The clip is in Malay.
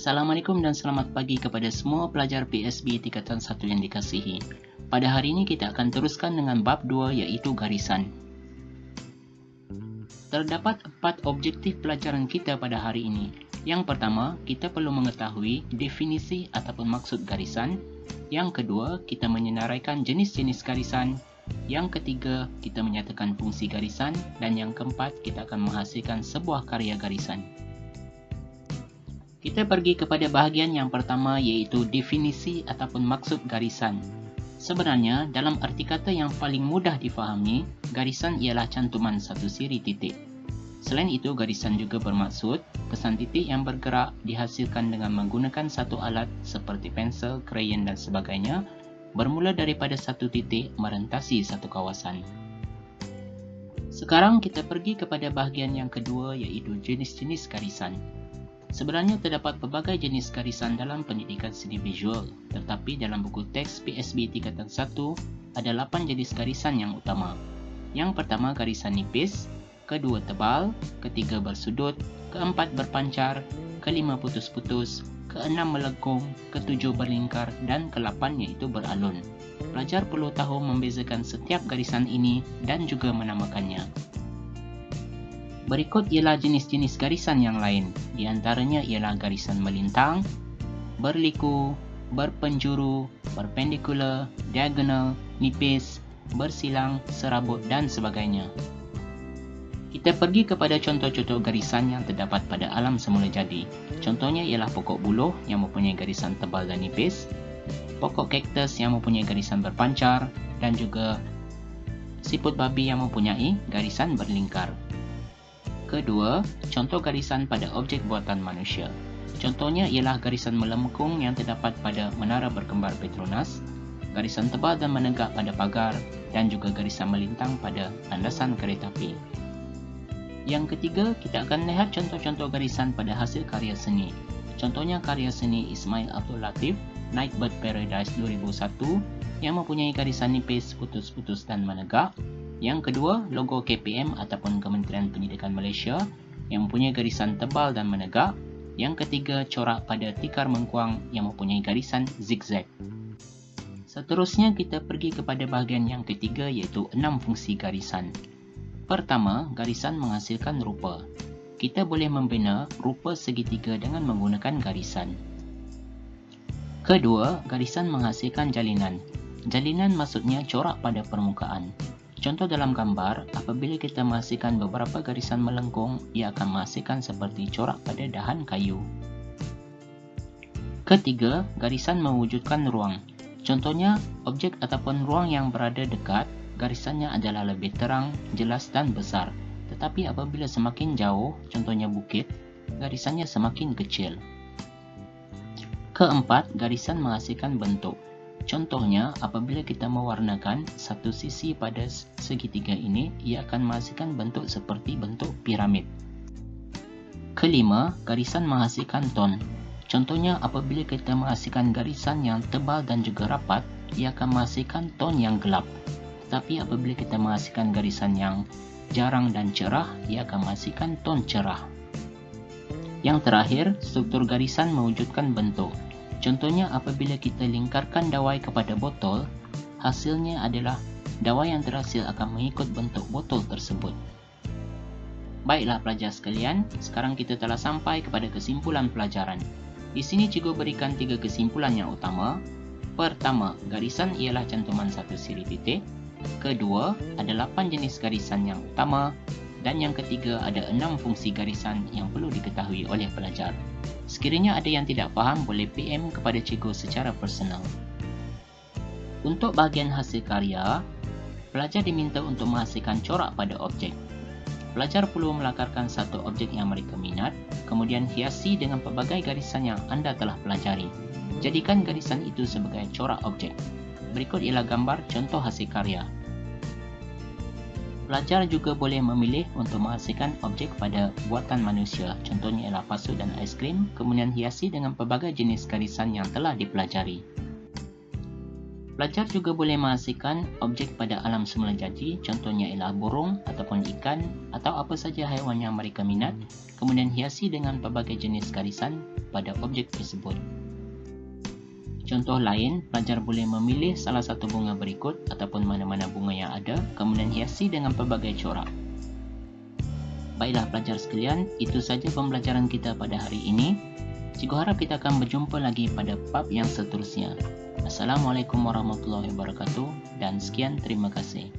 Assalamualaikum dan selamat pagi kepada semua pelajar PSB tingkatan 1 yang dikasihi. Pada hari ini kita akan teruskan dengan bab 2 iaitu garisan. Terdapat 4 objektif pelajaran kita pada hari ini. Yang pertama, kita perlu mengetahui definisi ataupun maksud garisan. Yang kedua, kita menyenaraikan jenis-jenis garisan. Yang ketiga, kita menyatakan fungsi garisan. Dan yang keempat, kita akan menghasilkan sebuah karya garisan. Kita pergi kepada bahagian yang pertama iaitu definisi ataupun maksud garisan. Sebenarnya, dalam arti kata yang paling mudah difahami, garisan ialah cantuman satu siri titik. Selain itu, garisan juga bermaksud kesan titik yang bergerak dihasilkan dengan menggunakan satu alat seperti pensel, krayon dan sebagainya, bermula daripada satu titik merentasi satu kawasan. Sekarang kita pergi kepada bahagian yang kedua iaitu jenis-jenis garisan. Sebenarnya terdapat pelbagai jenis garisan dalam pendidikan seni visual, tetapi dalam buku teks PSB tingkatan 1 ada 8 jenis garisan yang utama. Yang pertama garisan nipis, kedua tebal, ketiga bersudut, keempat berpancar, kelima putus-putus, keenam melengkung, ketujuh berlingkar dan ke-8 iaitu beralun. Pelajar perlu tahu membezakan setiap garisan ini dan juga menamakannya. Berikut ialah jenis-jenis garisan yang lain. Di antaranya ialah garisan melintang, berliku, berpenjuru, perpendikular, diagonal, nipis, bersilang, serabut dan sebagainya. Kita pergi kepada contoh-contoh garisan yang terdapat pada alam semula jadi. Contohnya ialah pokok buluh yang mempunyai garisan tebal dan nipis, pokok kaktus yang mempunyai garisan berpancar dan juga siput babi yang mempunyai garisan berlingkar. Kedua, contoh garisan pada objek buatan manusia. Contohnya ialah garisan melengkung yang terdapat pada menara berkembar Petronas, garisan tebal dan menegak pada pagar, dan juga garisan melintang pada landasan kereta api. Yang ketiga, kita akan lihat contoh-contoh garisan pada hasil karya seni. Contohnya karya seni Ismail Abdul Latif, Nightbird Paradise 2001, yang mempunyai garisan nipis, putus-putus dan menegak. Yang kedua, logo KPM ataupun Kementerian Pendidikan Malaysia yang mempunyai garisan tebal dan menegak. Yang ketiga, corak pada tikar mengkuang yang mempunyai garisan zigzag. Seterusnya, kita pergi kepada bahagian yang ketiga iaitu 6 fungsi garisan. Pertama, garisan menghasilkan rupa. Kita boleh membina rupa segitiga dengan menggunakan garisan. Kedua, garisan menghasilkan jalinan. Jalinan maksudnya corak pada permukaan. Contoh dalam gambar, apabila kita menghasilkan beberapa garisan melengkung, ia akan menghasilkan seperti corak pada dahan kayu. Ketiga, garisan mewujudkan ruang. Contohnya, objek ataupun ruang yang berada dekat, garisannya adalah lebih terang, jelas dan besar. Tetapi apabila semakin jauh, contohnya bukit, garisannya semakin kecil. Keempat, garisan menghasilkan bentuk. Contohnya, apabila kita mewarnakan satu sisi pada segitiga ini, ia akan menghasilkan bentuk seperti bentuk piramid. Kelima, garisan menghasilkan ton. Contohnya, apabila kita menghasilkan garisan yang tebal dan juga rapat, ia akan menghasilkan ton yang gelap. Tetapi apabila kita menghasilkan garisan yang jarang dan cerah, ia akan menghasilkan ton cerah. Yang terakhir, struktur garisan mewujudkan bentuk. Contohnya, apabila kita lingkarkan dawai kepada botol, hasilnya adalah dawai yang terhasil akan mengikut bentuk botol tersebut. Baiklah pelajar sekalian, sekarang kita telah sampai kepada kesimpulan pelajaran. Di sini cikgu berikan 3 kesimpulan yang utama. Pertama, garisan ialah cantuman satu siri titik. Kedua, ada 8 jenis garisan yang utama. Dan yang ketiga, ada 6 fungsi garisan yang perlu diketahui oleh pelajar. Sekiranya ada yang tidak faham, boleh PM kepada cikgu secara personal. Untuk bahagian hasil karya, pelajar diminta untuk menghasilkan corak pada objek. Pelajar perlu melakarkan satu objek yang mereka minat, kemudian hiasi dengan pelbagai garisan yang anda telah pelajari. Jadikan garisan itu sebagai corak objek. Berikut ialah gambar contoh hasil karya. Pelajar juga boleh memilih untuk menghasilkan objek pada buatan manusia, contohnya ialah pasu dan aiskrim, kemudian hiasi dengan pelbagai jenis garisan yang telah dipelajari. Pelajar juga boleh menghasilkan objek pada alam semula jadi, contohnya ialah burung ataupun ikan atau apa saja haiwan yang mereka minat, kemudian hiasi dengan pelbagai jenis garisan pada objek tersebut. Contoh lain, pelajar boleh memilih salah satu bunga berikut ataupun mana-mana bunga yang ada, kemudian hiasi dengan pelbagai corak. Baiklah pelajar sekalian, itu saja pembelajaran kita pada hari ini. Cikgu harap kita akan berjumpa lagi pada bab yang seterusnya. Assalamualaikum warahmatullahi wabarakatuh dan sekian terima kasih.